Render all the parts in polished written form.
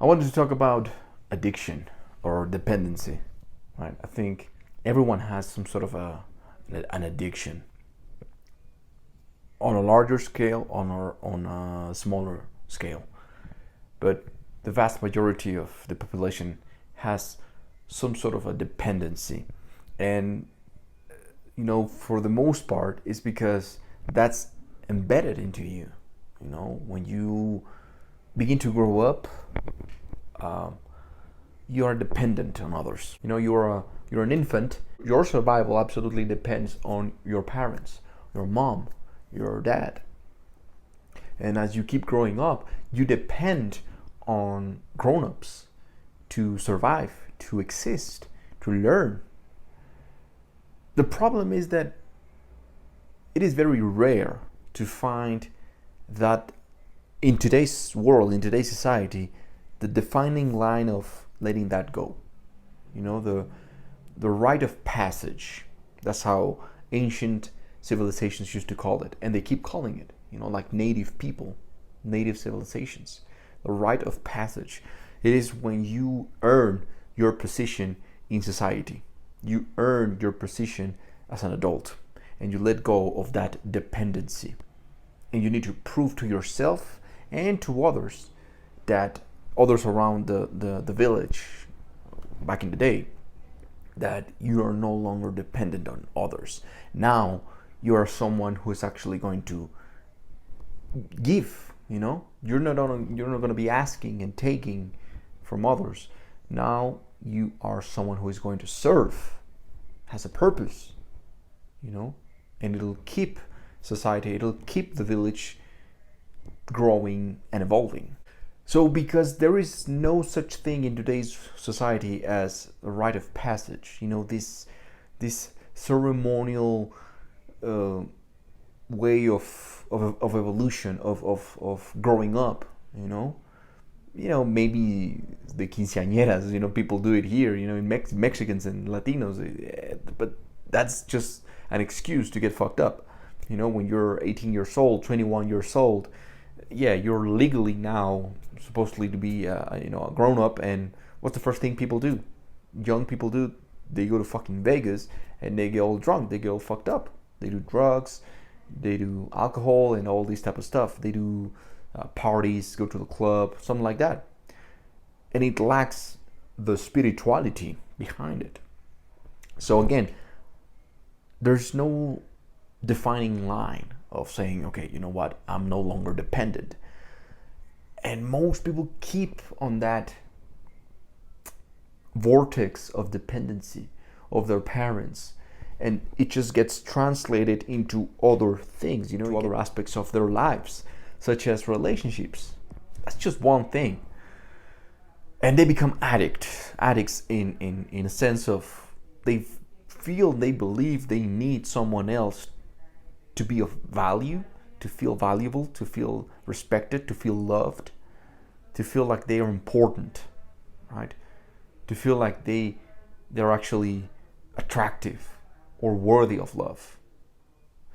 I wanted to talk about addiction or dependency, right? I think everyone has some sort of an addiction on a larger scale, on a smaller scale. But the vast majority of the population has some sort of a dependency. And, for the most part, it's because that's embedded into you. When you begin to grow up, you are dependent on others. You're an infant. Your survival absolutely depends on your parents, your mom, your dad. And as you keep growing up, you depend on grown-ups to survive, to exist, to learn. The problem is that it is very rare to find that in today's world, in today's society, the defining line of letting that go. The rite of passage. That's how ancient civilizations used to call it, and they keep calling it. Like native people, native civilizations. The rite of passage. It is when you earn your position in society. You earn your position as an adult, and you let go of that dependency. And you need to prove to yourself and to others, that others around the village back in the day, that you are no longer dependent on others. Now you are someone who is actually going to give. You're not going to be asking and taking from others. Now you are someone who is going to serve, has a purpose, and it'll keep society, it'll keep the village growing and evolving. So because there is no such thing in today's society as a rite of passage, this ceremonial way of evolution, of growing up, maybe the quinceañeras, people do it here, in Mexicans and Latinos, but that's just an excuse to get fucked up. When you're 18 years old, 21 years old, yeah, you're legally now supposedly to be a grown up, and what's the first thing people do? Young people do? They go to fucking Vegas and they get all drunk, they get all fucked up. They do drugs, they do alcohol and all this type of stuff. They do parties, go to the club, something like that. And it lacks the spirituality behind it. So again, there's no defining line of saying, okay, you know what, I'm no longer dependent. And most people keep on that vortex of dependency of their parents, and it just gets translated into other things, other aspects of their lives, such as relationships. That's just one thing. And they become addicts in a sense of they believe they need someone else to be of value, to feel valuable, to feel respected, to feel loved, to feel like they are important, right? To feel like they're actually attractive or worthy of love.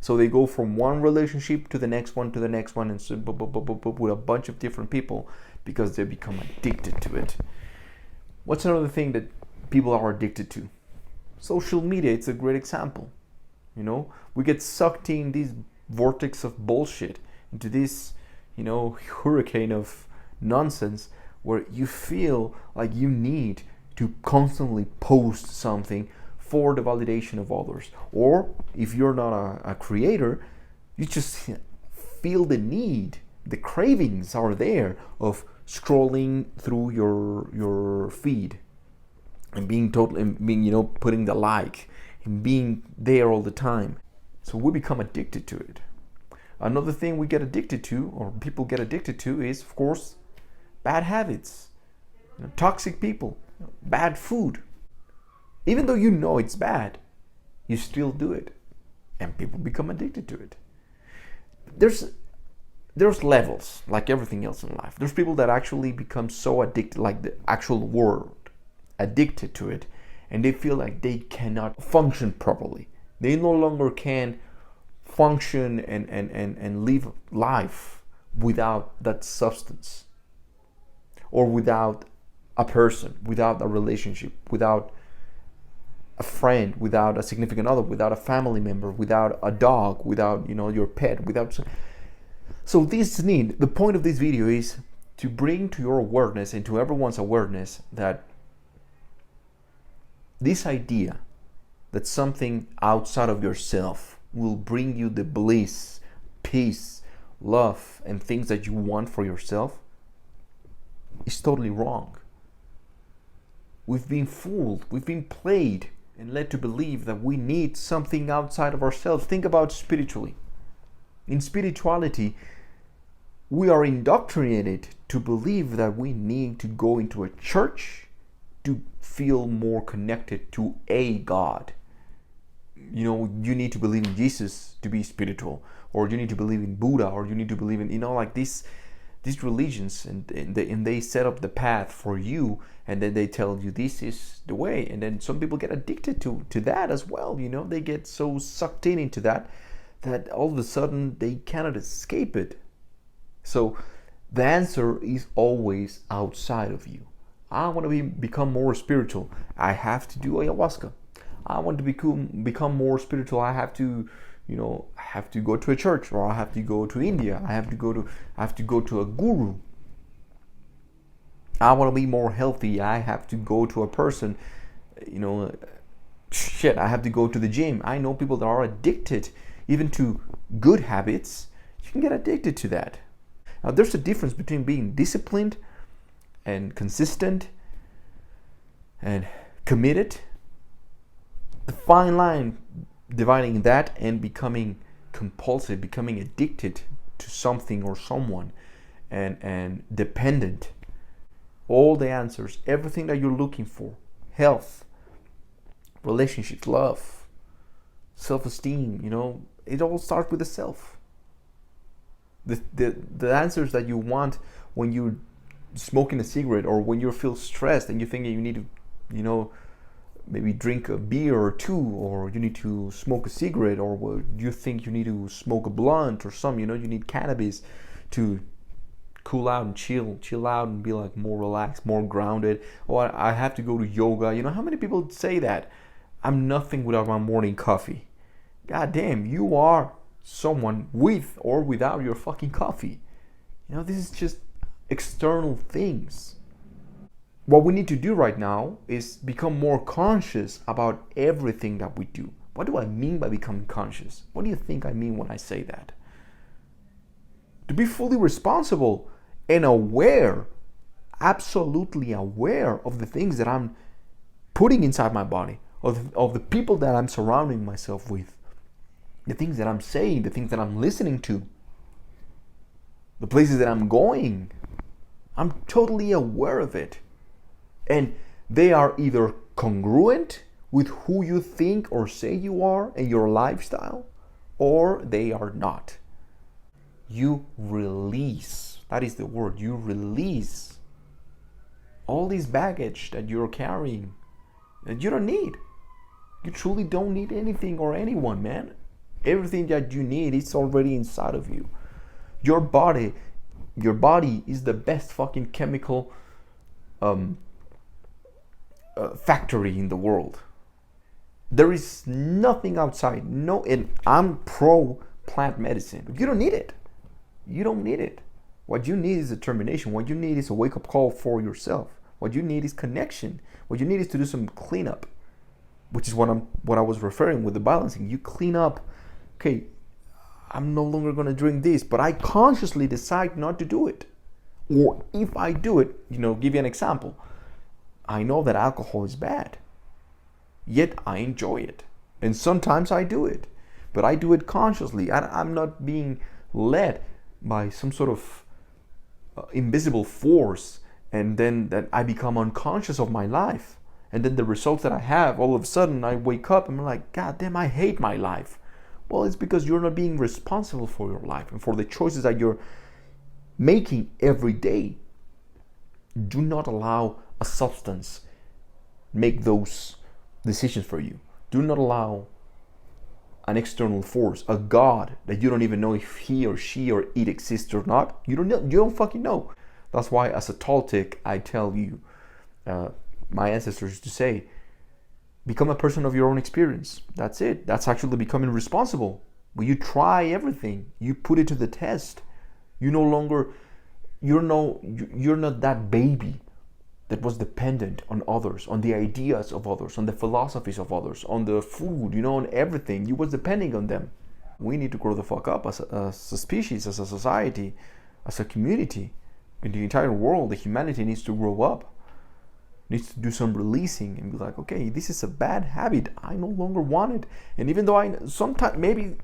So they go from one relationship to the next one, and so with a bunch of different people because they become addicted to it. What's another thing that people are addicted to? Social media, it's a great example. We get sucked in this vortex of bullshit, into this, hurricane of nonsense where you feel like you need to constantly post something for the validation of others. Or if you're not a creator, you just feel the need, the cravings are there of scrolling through your feed and being putting the like and being there all the time. So we become addicted to it. Another thing we get addicted to, or people get addicted to, is of course bad habits, toxic people, bad food. Even though it's bad, you still do it, and people become addicted to it. There's levels, like everything else in life. There's people that actually become so addicted, like the actual word, addicted to it, and they feel like they cannot function properly. They no longer can function and live life without that substance. or without a person, without a relationship, without a friend, without a significant other, without a family member, without a dog, without, you know, your pet, without. So this need, the point of this video is to bring to your awareness and to everyone's awareness that this idea that something outside of yourself will bring you the bliss, peace, love, and things that you want for yourself is totally wrong. We've been fooled, we've been played and led to believe that we need something outside of ourselves. Think about spiritually. In spirituality, we are indoctrinated to believe that we need to go into a church to feel more connected to a God. You know, you need to believe in Jesus to be spiritual, or you need to believe in Buddha, or you need to believe in, you know, like these religions, and they set up the path for you, and then they tell you this is the way, and then some people get addicted to that as well. You know, they get so sucked into that all of a sudden they cannot escape it. So the answer is always outside of you. I want to become more spiritual. I have to do ayahuasca. I want to become more spiritual. I have to, you know, I have to go to a church, or I have to go to India. I have to go to a guru. I want to be more healthy. I have to go to a person, you know, shit, I have to go to the gym. I know people that are addicted even to good habits. You can get addicted to that. Now, there's a difference between being disciplined and consistent and committed. The fine line dividing that and becoming compulsive, becoming addicted to something or someone, and dependent. All the answers, everything that you're looking for, health, relationships, love, self-esteem, you know, it all starts with the self. The answers that you want when you're smoking a cigarette, or when you feel stressed and you think that you need to, you know, maybe drink a beer or two, or you need to smoke a cigarette, or you think you need to smoke a blunt or something, you know, you need cannabis to cool out and chill out and be like more relaxed, more grounded. Or I have to go to yoga. You know, how many people say that? I'm nothing without my morning coffee. God damn, you are someone with or without your fucking coffee. You know, this is just external things. What we need to do right now is become more conscious about everything that we do. What do I mean by becoming conscious? What do you think I mean when I say that? To be fully responsible and aware, absolutely aware of the things that I'm putting inside my body, of the people that I'm surrounding myself with, the things that I'm saying, the things that I'm listening to, the places that I'm going. I'm totally aware of it. And they are either congruent with who you think or say you are and your lifestyle, or they are not. You release, that is the word, you release all this baggage that you're carrying that you don't need. You truly don't need anything or anyone, man. Everything that you need is already inside of you. Your body is the best fucking chemical factory in the world. There is nothing outside. No, and I'm pro plant medicine. You don't need it. You don't need it. What you need is determination. What you need is a wake-up call for yourself. What you need is connection. What you need is to do some cleanup, which is what I was referring with the balancing. You clean up. Okay, I'm no longer going to drink this, but I consciously decide not to do it. Or if I do it, you know, give you an example. I know that alcohol is bad, yet I enjoy it. And sometimes I do it, but I do it consciously. I'm not being led by some sort of invisible force, and then that I become unconscious of my life. And then the results that I have, all of a sudden I wake up and I'm like, God damn, I hate my life. Well, it's because you're not being responsible for your life and for the choices that you're making every day. Do not allow a substance make those decisions for you. Do not allow an external force, a God that you don't even know if he or she or it exists or not. You don't fucking know. That's why, as a Toltec, I tell you, my ancestors used to say, become a person of your own experience. That's it. That's actually becoming responsible. When you try everything, you put it to the test. You no longer, you're not that baby that was dependent on others, on the ideas of others, on the philosophies of others, on the food, on everything. You was depending on them. We need to grow the fuck up as a species, as a society, as a community. In the entire world, the humanity needs to grow up, needs to do some releasing and be like, okay, this is a bad habit. I no longer want it. And even though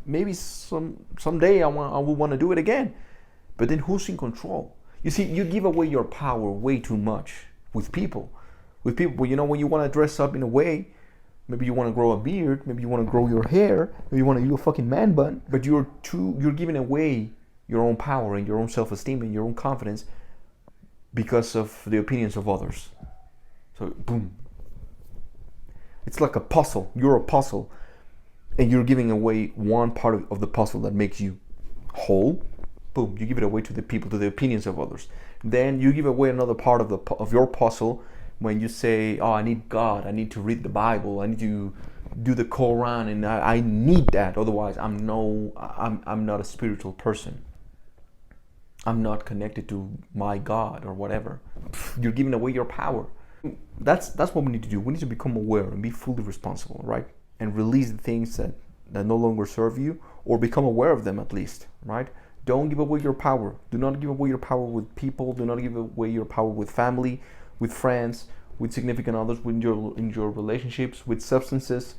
maybe someday I will want to do it again. But then who's in control? You see, you give away your power way too much with people. When you want to dress up in a way, maybe you want to grow a beard, maybe you want to grow your hair, maybe you want to do a fucking man bun, but you're giving away your own power and your own self-esteem and your own confidence because of the opinions of others. So boom. It's like a puzzle. You're a puzzle and you're giving away one part of the puzzle that makes you whole. Boom, you give it away to the people, to the opinions of others. Then you give away another part of your puzzle when you say, oh, I need God, I need to read the Bible, I need to do the Quran, and I need that. Otherwise, I'm not a spiritual person. I'm not connected to my God or whatever. You're giving away your power. That's what we need to do. We need to become aware and be fully responsible, right? And release the things that no longer serve you, or become aware of them at least, right? Don't give away your power. Do not give away your power with people. Do not give away your power with family, with friends, with significant others, in your relationships, with substances.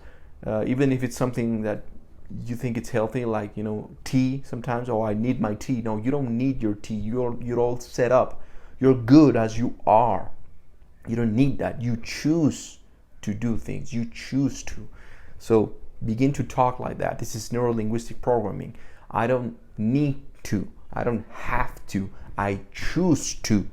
Even if it's something that you think it's healthy, like tea. Sometimes, I need my tea. No, you don't need your tea. You're all set up. You're good as you are. You don't need that. You choose to do things. You choose to. So begin to talk like that. This is neuro-linguistic programming. I don't need to. I don't have to. I choose to.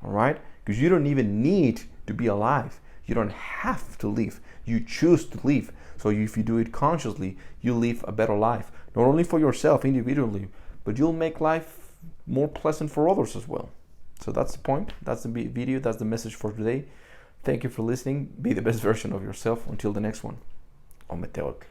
All right? Because you don't even need to be alive. You don't have to live. You choose to live. So if you do it consciously, you live a better life. Not only for yourself individually, but you'll make life more pleasant for others as well. So that's the point. That's the video. That's the message for today. Thank you for listening. Be the best version of yourself. Until the next one. On Meteoric.